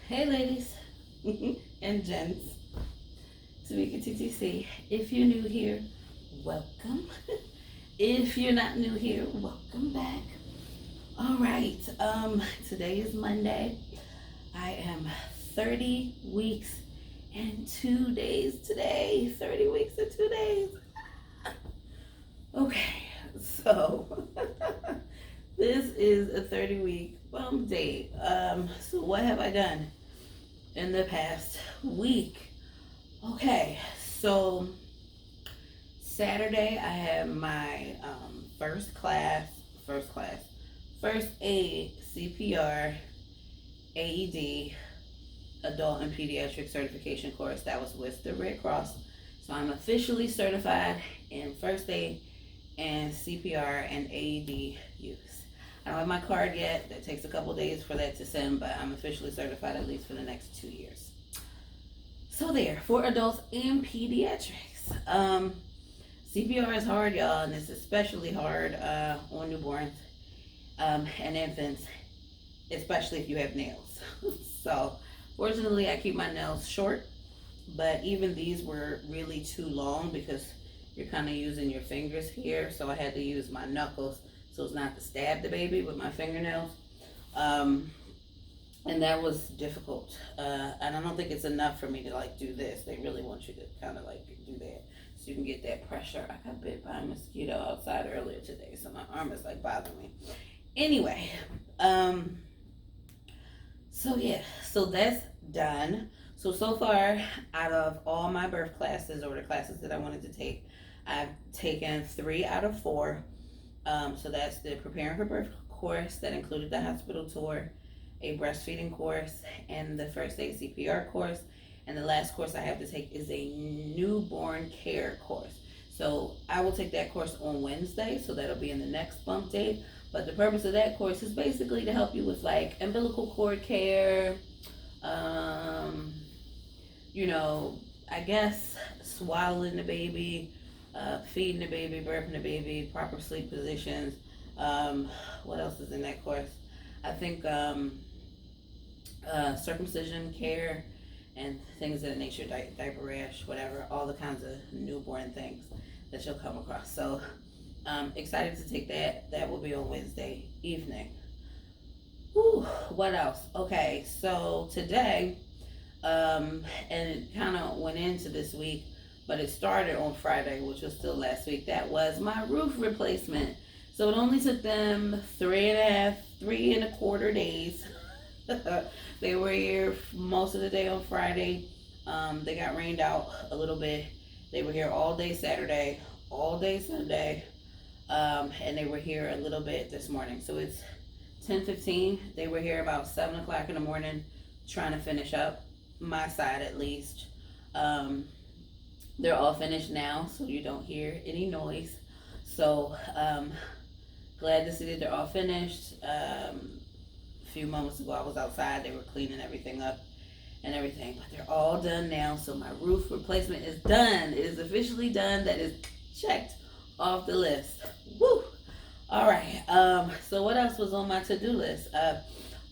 Hey, ladies and gents, Tamikia TTC. If you're new here, welcome. If you're not new here, welcome back. All right, today is Monday. I am 30 weeks and 2 days today. 30 weeks and 2 days. Okay, so this is a 30-week bump date. So what have I done in the past week? Okay, so Saturday I had my first aid, CPR, AED, adult and pediatric certification course. That was with the Red Cross. So I'm officially certified in first aid and CPR and AED use. I don't have my card yet. That takes a couple days for that to send, but I'm officially certified at least for the next 2 years. So there, for adults and pediatrics. CPR is hard, y'all, and it's especially hard on newborns and infants, especially if you have nails. So, fortunately, I keep my nails short, but even these were really too long because you're kind of using your fingers here, so I had to use my knuckles so it's not to stab the baby with my fingernails. And that was difficult. And I don't think it's enough for me to like do this. They really want you to kind of like do that so you can get that pressure. I got bit by a mosquito outside earlier today, so my arm is like bothering me. Anyway, so that's done. So far, out of all my birth classes or the classes that I wanted to take, I've taken 3 out of 4. So that's the preparing for birth course that included the hospital tour, a breastfeeding course, and the first aid CPR course. And the last course I have to take is a newborn care course. So I will take that course on Wednesday, so that'll be in the next bump date. But the purpose of that course is basically to help you with like umbilical cord care, I guess swallowing the baby, feeding the baby, birthing the baby, proper sleep positions. What else is in that course? I think circumcision care and things of that nature, diaper rash, whatever, all the kinds of newborn things that you'll come across. So excited to take that. That will be on Wednesday evening. Whew, what else? Okay, so today, and it kind of went into this week, but it started on Friday, which was still last week. That was my roof replacement. So it only took them 3.25 days. They were here most of the day on Friday. They got rained out a little bit. They were here all day Saturday, all day Sunday, and they were here a little bit this morning. So it's 10:15. They were here about 7 o'clock in the morning trying to finish up, my side at least. They're all finished now, so you don't hear any noise. So glad to see that they're all finished. A few moments ago I was outside, they were cleaning everything up and everything, but they're all done now. So my roof replacement is done. It is officially done. That is checked off the list. Woo! All right, so what else was on my to-do list?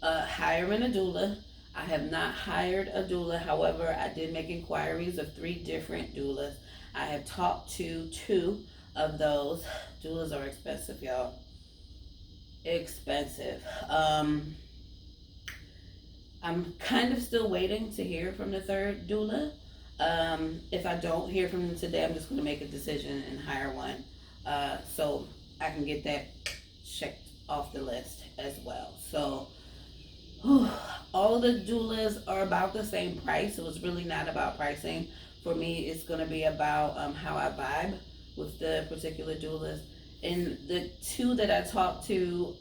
Hiring a doula. I have not hired a doula. However, I did make inquiries of 3 different doulas. I have talked to 2 of those. Doulas are expensive, y'all. Expensive. I'm kind of still waiting to hear from the 3rd doula. If I don't hear from them today, I'm just going to make a decision and hire one. So I can get that checked off the list as well. So all the doulas are about the same price, so it's really not about pricing. For me, it's going to be about how I vibe with the particular doulas. And the 2 that I talked to,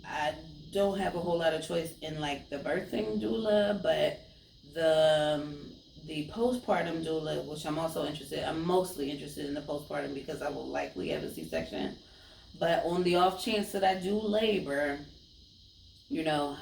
I don't have a whole lot of choice in like the birthing doula, but the postpartum doula, which I'm mostly interested in the postpartum because I will likely have a C-section. But on the off chance that I do labor,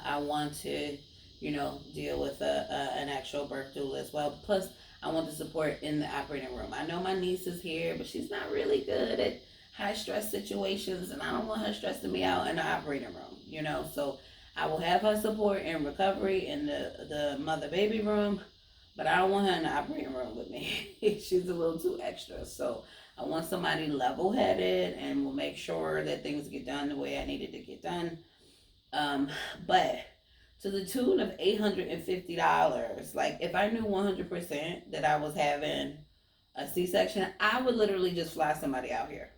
I want to, deal with an actual birth doula as well. Plus, I want the support in the operating room. I know my niece is here, but she's not really good at high stress situations, and I don't want her stressing me out in the operating room, So I will have her support in recovery in the mother baby room, but I don't want her in the operating room with me. She's a little too extra. So I want somebody level headed and will make sure that things get done the way I needed to get done. Um, but to the tune of $850, like if I knew 100% that I was having a C-section, I would literally just fly somebody out here.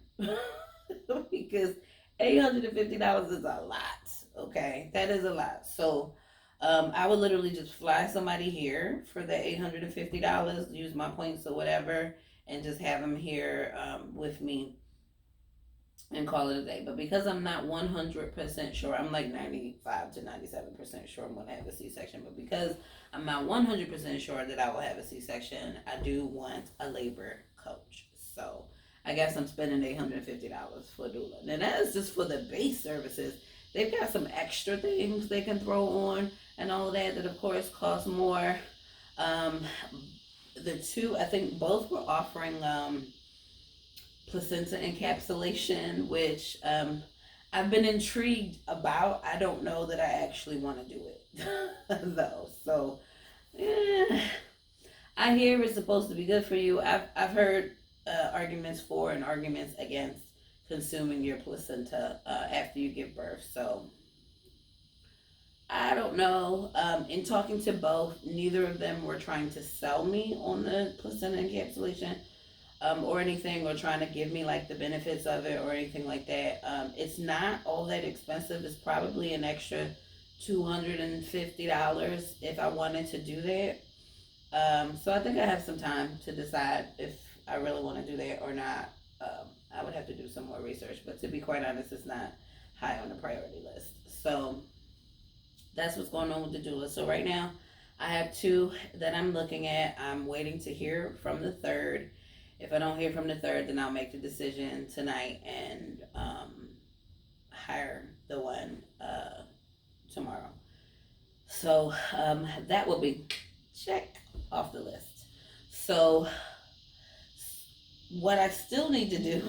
Because $850 is a lot. Okay, that is a lot. So I would literally just fly somebody here for the $850, use my points or whatever, and just have them here with me and call it a day. But because I'm not 100% sure, I'm like 95 to 97% sure I'm going to have a C-section. But because I'm not 100% sure that I will have a C-section, I do want a labor coach. So I guess I'm spending $850 for doula. Now that is just for the base services. They've got some extra things they can throw on and all of that of course cost more. Um, the two, I think both were offering placenta encapsulation, which I've been intrigued about. I don't know that I actually want to do it though. So I hear it's supposed to be good for you. I've heard arguments for and arguments against consuming your placenta after you give birth. So I don't know. In talking to both, neither of them were trying to sell me on the placenta encapsulation or anything, or trying to give me like the benefits of it or anything like that. It's not all that expensive. It's probably an extra $250 if I wanted to do that. So I think I have some time to decide if I really want to do that or not. I would have to do some more research, but to be quite honest, it's not high on the priority list. So that's what's going on with the doula. So right now, I have two that I'm looking at. I'm waiting to hear from the third. If I don't hear from the third, then I'll make the decision tonight and hire the one tomorrow. So that will be check off the list. So what I still need to do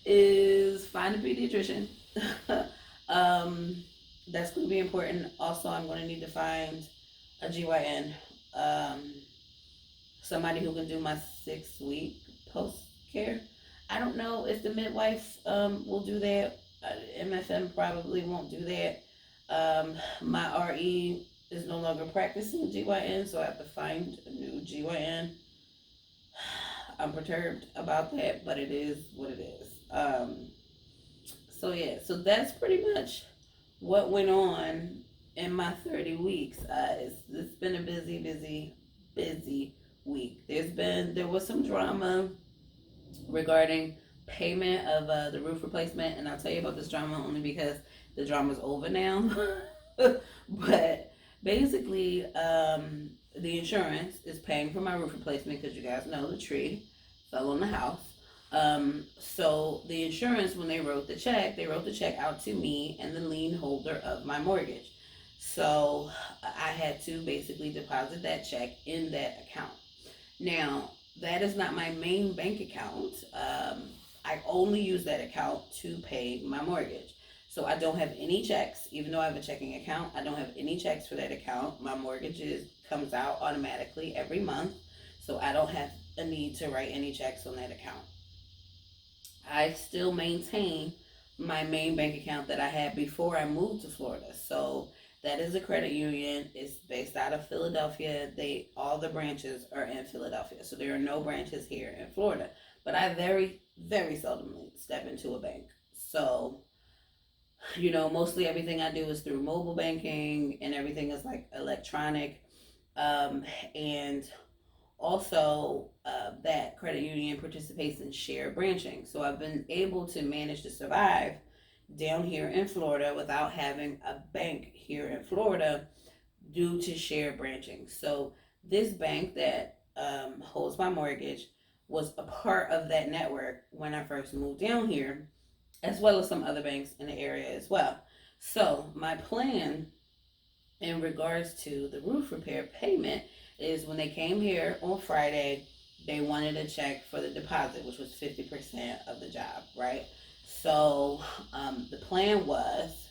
is find a pediatrician. That's going to be important. Also, I'm going to need to find a GYN, somebody who can do my 6-week post care. I don't know if the midwife will do that. MFM probably won't do that. My RE is no longer practicing GYN, so I have to find a new GYN. I'm perturbed about that, but it is what it is. So yeah, so that's pretty much what went on in my 30 weeks. It's been a busy week. There was some drama regarding payment of the roof replacement, and I'll tell you about this drama only because the drama's over now. But basically, the insurance is paying for my roof replacement because you guys know the tree fell on the house. So the insurance, when they wrote the check out to me and the lien holder of my mortgage. So I had to basically deposit that check in that account. Now, that is not my main bank account. I only use that account to pay my mortgage. So I don't have any checks, even though I have a checking account. I don't have any checks for that account. My mortgage comes out automatically every month. So I don't have a need to write any checks on that account. I still maintain my main bank account that I had before I moved to Florida. So that is a credit union. It's based out of Philadelphia. All the branches are in Philadelphia. So there are no branches here in Florida. But I very, very seldomly step into a bank. So, mostly everything I do is through mobile banking and everything is like electronic. And also, that credit union participates in shared branching. So I've been able to manage to survive down here in Florida without having a bank here in Florida due to shared branching. So this bank that holds my mortgage was a part of that network when I first moved down here, as well as some other banks in the area as well. So my plan in regards to the roof repair payment is when they came here on Friday, they wanted a check for the deposit, which was 50% of the job, right? So the plan was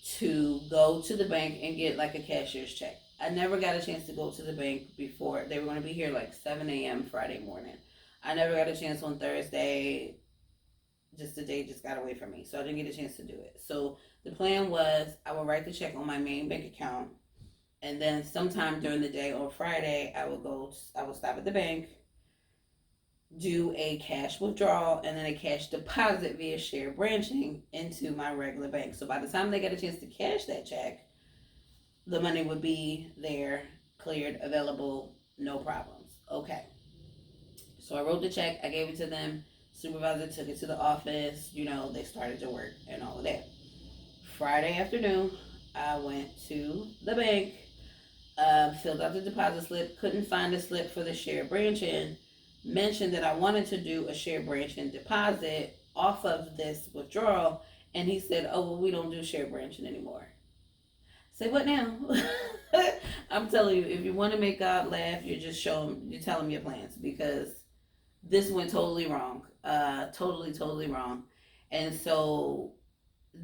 to go to the bank and get like a cashier's check. I never got a chance to go to the bank before. They were going to be here like 7 a.m. Friday morning. I never got a chance on Thursday. Just the day just got away from me. So I didn't get a chance to do it. So the plan was I would write the check on my main bank account. And then sometime during the day on Friday, I would stop at the bank, do a cash withdrawal and then a cash deposit via share branching into my regular bank. So by the time they get a chance to cash that check, the money would be there, cleared, available, no problems. Okay. So I wrote the check, I gave it to them. Supervisor took it to the office, they started to work and all of that. Friday afternoon, I went to the bank, filled out the deposit slip, couldn't find a slip for the share branching, mentioned that I wanted to do a share branching deposit off of this withdrawal, and he said, oh, well, we don't do share branching anymore. Say what now? I'm telling you, if you want to make God laugh, you're telling him your plans, because this went totally wrong. Totally wrong. And so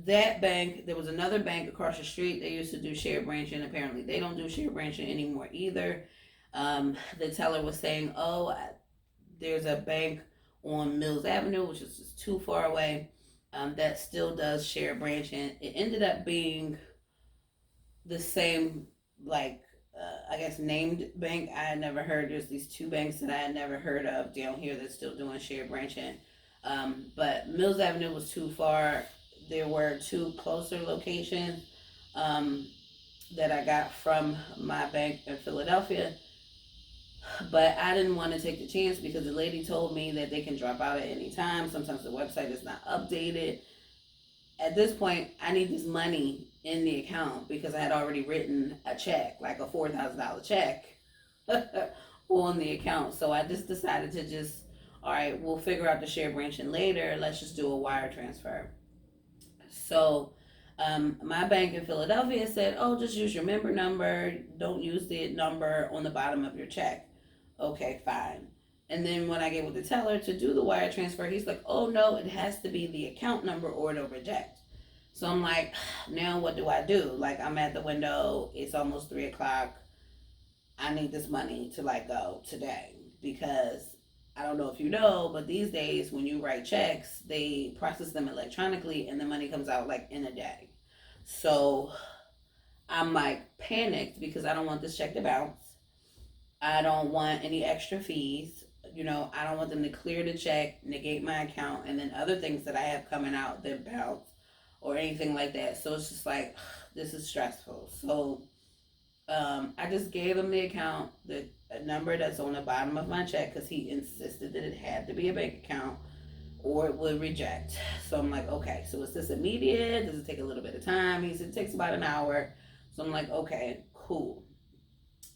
that bank, there was another bank across the street. They used to do share branching. Apparently they don't do share branching anymore either. The teller was saying, there's a bank on Mills Avenue, which is just too far away, that still does share branching. It ended up being the same, named bank I had never heard. There's these two banks that I had never heard of down here that's still doing share branching. But Mills Avenue was too far. There were two closer locations that I got from my bank in Philadelphia. But I didn't want to take the chance because the lady told me that they can drop out at any time. Sometimes the website is not updated. At this point, I need this money in the account because I had already written a check, like a $4,000 check on the account. So I just decided to all right, we'll figure out the share branching later. Let's just do a wire transfer. So my bank in Philadelphia said, oh, just use your member number. Don't use the number on the bottom of your check. Okay, fine. And then when I get with the teller to do the wire transfer, he's like, oh, no, it has to be the account number or it'll reject. So I'm like, now what do I do? Like, I'm at the window. It's almost 3 o'clock. I need this money to go today because I don't know if you know, but these days when you write checks, they process them electronically and the money comes out in a day. So I'm panicked because I don't want this check to bounce. I don't want any extra fees. I don't want them to clear the check, negate my account, and then other things that I have coming out that bounce or anything like that. So it's just this is stressful. So I just gave him the account, the number that's on the bottom of my check, because he insisted that it had to be a bank account or it would reject. So I'm like, okay, so is this immediate? Does it take a little bit of time? He said it takes about an hour. So I'm like, okay, cool.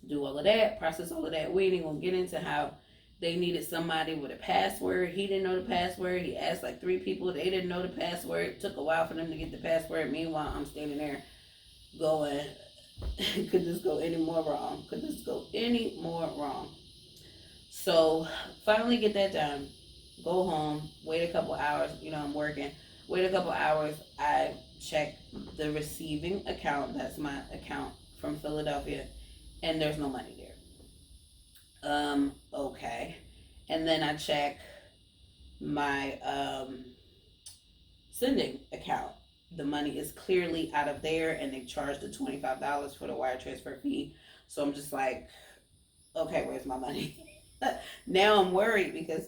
Do all of that, process all of that. We ain't gonna get into how they needed somebody with a password. He didn't know the password. He asked 3 people. They didn't know the password. It took a while for them to get the password. Meanwhile, I'm standing there going, could this go any more wrong? Could this go any more wrong? So finally get that done. Go home. Wait a couple hours. I'm working. Wait a couple hours. I check the receiving account. That's my account from Philadelphia. And there's no money there. Okay. And then I check my sending account. The money is clearly out of there and they charged the $25 for the wire transfer fee. So I'm just like, okay, where's my money? Now I'm worried because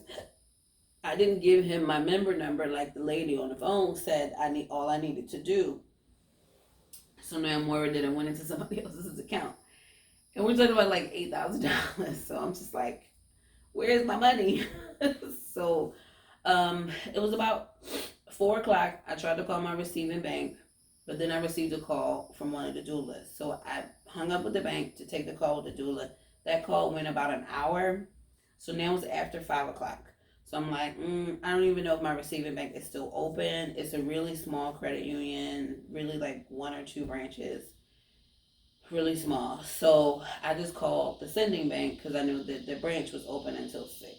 I didn't give him my member number like the lady on the phone said all I needed to do. So now I'm worried that it went into somebody else's account. And we're talking about $8,000. So I'm just like, where's my money? So it was about 4 o'clock. I tried to call my receiving bank, but then I received a call from one of the doulas. So I hung up with the bank to take the call with the doula. That call went about an hour. So now it's after 5 o'clock. So I'm like, I don't even know if my receiving bank is still open. It's a really small credit union, really 1 or 2 branches. Really small. So I just called the sending bank because I knew that the branch was open until 6.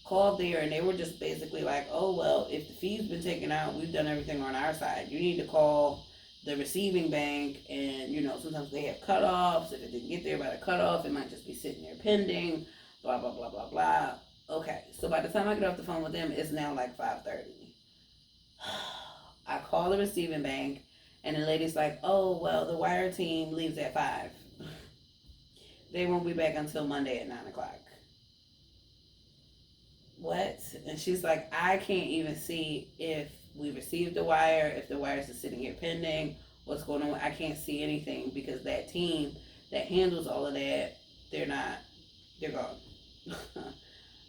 Called there and they were just basically like, oh, well, if the fee's been taken out, we've done everything on our side. You need to call the receiving bank, and sometimes they have cutoffs. If it didn't get there by the cutoff, it might just be sitting there pending. Blah blah blah blah blah. Okay, so by the time I get off the phone with them, it's now like 5:30. I call the receiving bank, and the lady's like, "Oh well, the wire team leaves at 5. They won't be back until Monday at 9 o'clock." What? And she's like, "I can't even see if we received the wire, if the wires are sitting here pending, what's going on. I can't see anything because that team that handles all of that, they're not, they're gone."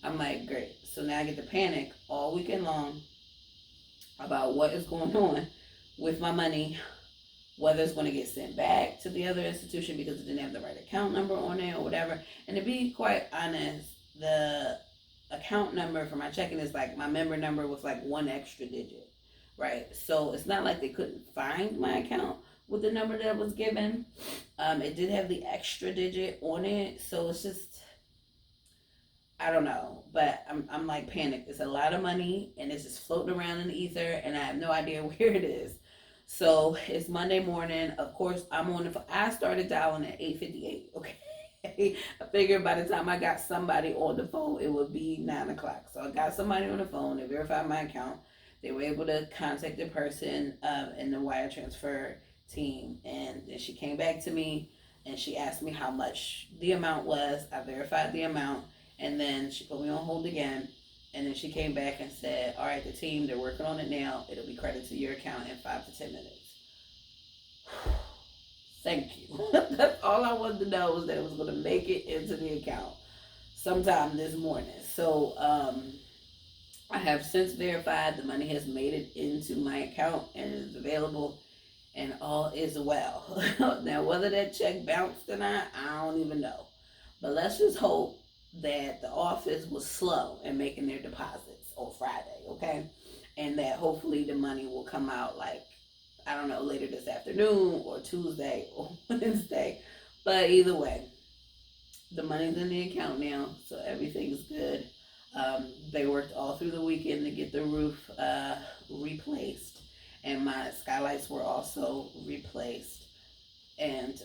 I'm like, great. So now I get to panic all weekend long about what is going on with my money, whether it's going to get sent back to the other institution because it didn't have the right account number on it or whatever. And to be quite honest, the account number for my checking is like my member number with like one extra digit, right? So it's not like they couldn't find my account with the number that was given. It did have the extra digit on it, so it's just, I don't know, but I'm like panicked. It's a lot of money and it's just floating around in the ether, and I have no idea where it is. So it's Monday morning. Of course, I'm on the phone. I started dialing at 8:58. Okay. I figured by the time I got somebody on the phone, it would be 9 o'clock. So I got somebody on the phone. They verified my account. They were able to contact the person in the wire transfer team, and then she came back to me and she asked me how much the amount was. I verified the amount, and then she put me on hold again. And then she came back and said, "All right, the team, they're working on it now. It'll be credited to your account in 5 to 10 minutes." Thank you. That's all I wanted to know, was that it was going to make it into the account sometime this morning. So I have since verified the money has made it into my account and is available, and all is well. Now, whether that check bounced or not, I don't even know. But let's just hope that the office was slow in making their deposits on Friday, okay? And that hopefully the money will come out, like, I don't know, later this afternoon or Tuesday or Wednesday. But either way, the money's in the account now, so everything's good. They worked all through the weekend to get the roof replaced, and my skylights were also replaced. And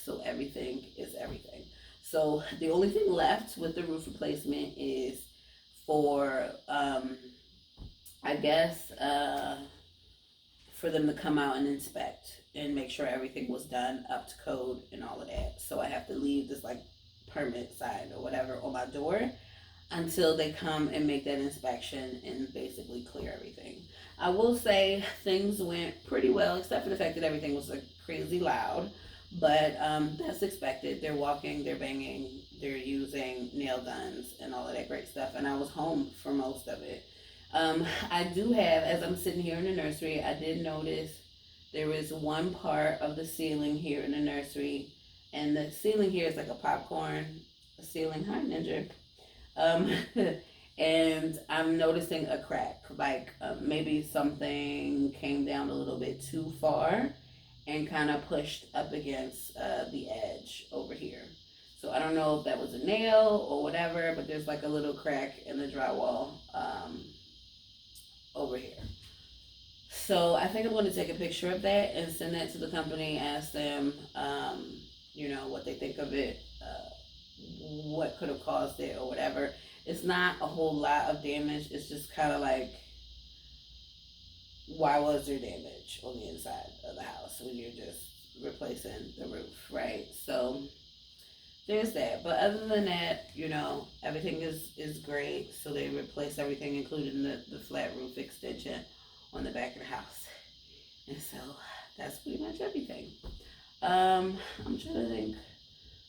so everything is everything. So the only thing left with the roof replacement is for, I guess, for them to come out and inspect and make sure everything was done up to code and all of that. So I have to leave this like permit sign or whatever on my door until they come and make that inspection and basically clear everything. I will say things went pretty well, except for the fact that everything was like crazy loud. But that's expected. They're walking, they're banging, they're using nail guns and all of that great stuff. And I was home for most of it. I do have, as I'm sitting here in the nursery, I did notice there is one part of the ceiling here in the nursery, and the ceiling here is like a popcorn ceiling. Hi, Ninja. And I'm noticing a crack, like maybe something came down a little bit too far and kind of pushed up against the edge over here. So I don't know if that was a nail or whatever, but there's like a little crack in the drywall over here. So I think I'm going to take a picture of that and send that to the company, ask them, what they think of it, what could have caused it or whatever. It's not a whole lot of damage. It's just kind of like, why was there damage on the inside of the house when you're just replacing the roof, right? So there's that. But other than that, everything is great. So they replaced everything, including the flat roof extension on the back of the house. And so that's pretty much everything. I'm trying to think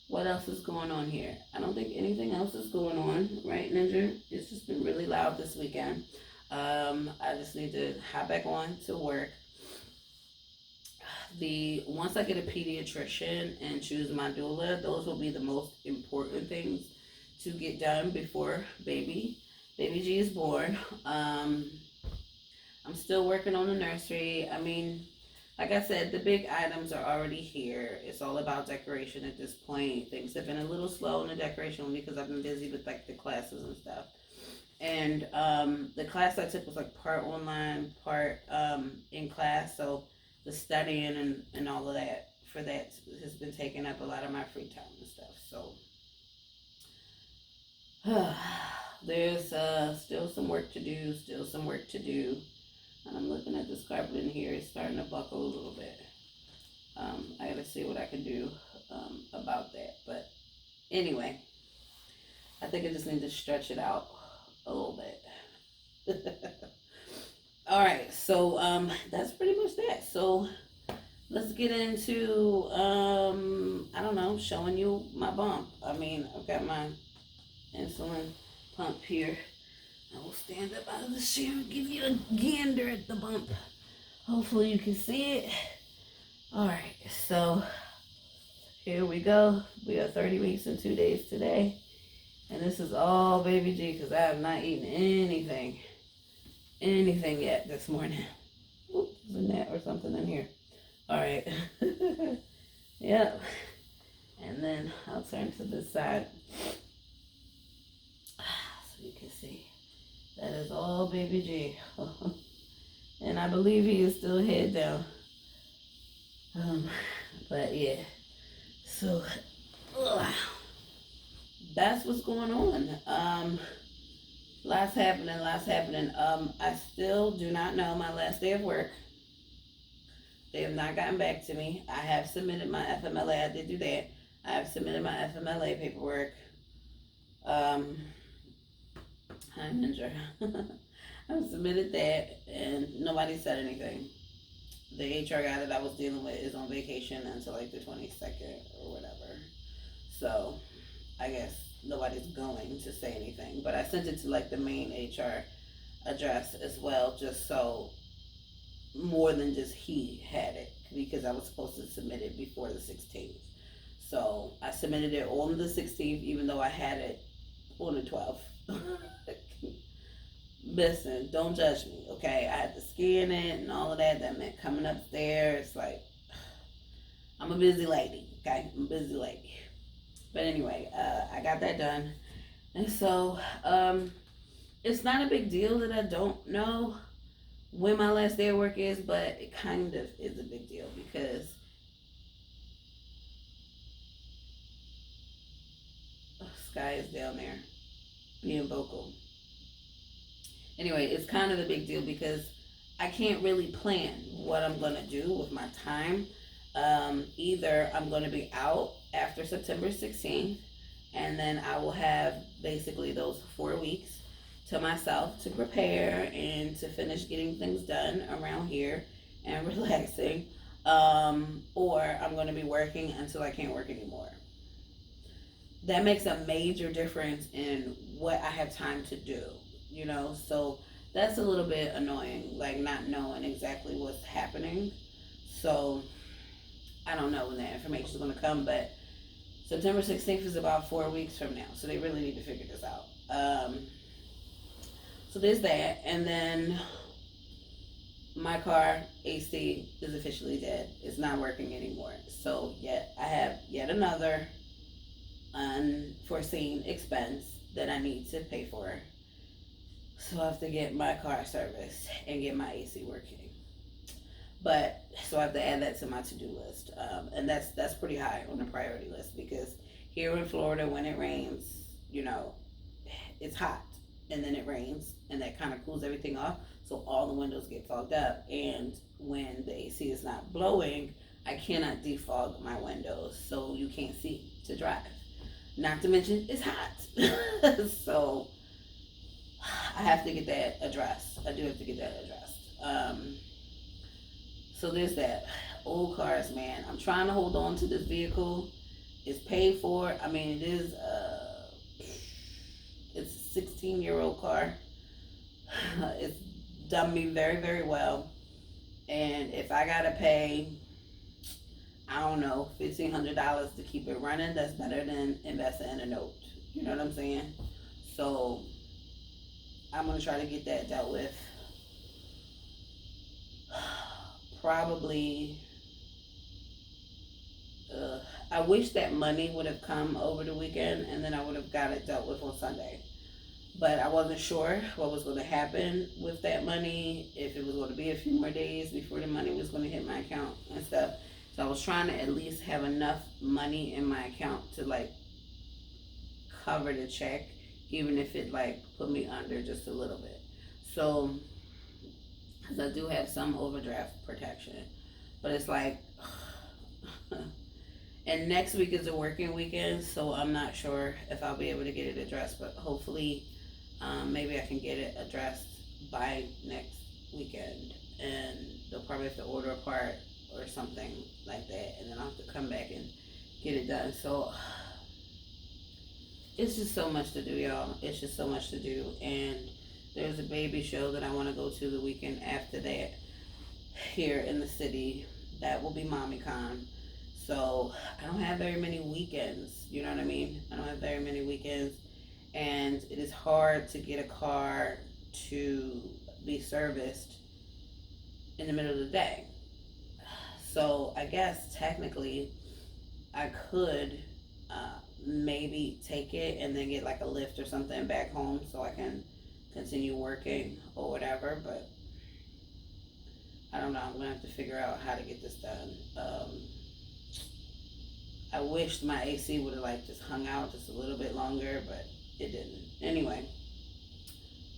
what else is going on here. I don't think anything else is going on, right, Ninja? It's just been really loud this weekend. I just need to hop back on to work. Once I get a pediatrician and choose my doula, those will be the most important things to get done before baby G is born. I'm still working on the nursery. I mean, like I said, the big items are already here. It's all about decoration at this point. Things have been a little slow in the decoration only because I've been busy with like the classes and stuff. And the class I took was like part online, part in class. So the studying and all of that for that has been taking up a lot of my free time and stuff. So there's still some work to do, still some work to do. And I'm looking at this carpet in here. It's starting to buckle a little bit. I gotta see what I can do about that. But anyway, I think I just need to stretch it out a little bit. All right, so that's pretty much that. So let's get into I don't know, showing you my bump. I mean, I've got my insulin pump here. I will stand up out of the chair and give you a gander at the bump. Hopefully you can see it. All right, so here we go. We are 30 weeks and 2 days today. And this is all baby G because I have not eaten anything yet this morning. Oops, there's a net or something in here. All right. Yep. And then I'll turn to this side so you can see. That is all baby G. And I believe he is still head down. But yeah. So, that's what's going on. Lots happening. I still do not know my last day of work. They have not gotten back to me. I have submitted my FMLA. I did do that. I have submitted my FMLA paperwork. Hi, Ninja. I've submitted that, and nobody said anything. The HR guy that I was dealing with is on vacation until like the 22nd or whatever. So, I guess nobody's going to say anything. But I sent it to like the main HR address as well, just so more than just he had it, because I was supposed to submit it before the 16th. So I submitted it on the 16th, even though I had it on the 12th. Listen, don't judge me, okay? I had to scan it and all of that. That meant coming upstairs. Like, I'm a busy lady, okay? I'm a busy lady. But anyway, I got that done. And so, it's not a big deal that I don't know when my last day of work is, but it kind of is a big deal because Sky is down there being vocal. Anyway, it's kind of a big deal because I can't really plan what I'm going to do with my time. Either I'm going to be out after September 16th, and then I will have basically those 4 weeks to myself to prepare and to finish getting things done around here and relaxing, or I'm going to be working until I can't work anymore. That makes a major difference in what I have time to do, you know. So that's a little bit annoying, like not knowing exactly what's happening. So I don't know when that information is going to come, but September 16th is about 4 weeks from now, so they really need to figure this out. So there's that, and then my car AC is officially dead. It's not working anymore. So I have yet another unforeseen expense that I need to pay for. So I have to get my car serviced and get my AC working. But so I have to add that to my to-do list, and that's pretty high on the priority list because here in Florida, when it rains, you know, it's hot. And then it rains, and that kind of cools everything off, so all the windows get fogged up. And when the AC is not blowing, I cannot defog my windows, so you can't see to drive. Not to mention, it's hot. So I have to get that addressed. I do have to get that addressed. So there's that. Old cars, man. I'm trying to hold on to this vehicle. It's paid for. I mean, it's a 16-year-old car. It's done me very, very well. And if I gotta pay, I don't know, $1,500 to keep it running, that's better than investing in a note. You know what I'm saying? So I'm gonna try to get that dealt with. Probably. I wish that money would have come over the weekend, and then I would have got it dealt with on Sunday. but I wasn't sure what was going to happen with that money, if it was going to be a few more days before the money was going to hit my account and stuff. So I was trying to at least have enough money in my account to like cover the check, even if it like put me under just a little bit. So, because I do have some overdraft protection, but it's like, and next week is a working weekend, so I'm not sure if I'll be able to get it addressed, but hopefully, maybe I can get it addressed by next weekend, and they'll probably have to order a part or something like that, and then I'll have to come back and get it done. So it's just so much to do, y'all. It's just so much to do, and there's a baby show that I want to go to the weekend after that here in the city. That will be MommyCon. So I don't have very many weekends. You know what I mean? I don't have very many weekends, and it is hard to get a car to be serviced in the middle of the day. So I guess technically I could maybe take it and then get like a lift or something back home so I can continue working or whatever. But I don't know. I'm gonna have to figure out how to get this done. I wished my AC would have like just hung out just a little bit longer, but it didn't. Anyway,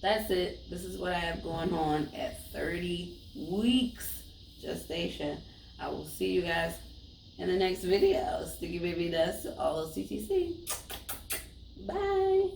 that's it. This is what I have going on at 30 weeks gestation. I will see you guys in the next video. Sticky baby dust, all of CTC. Bye.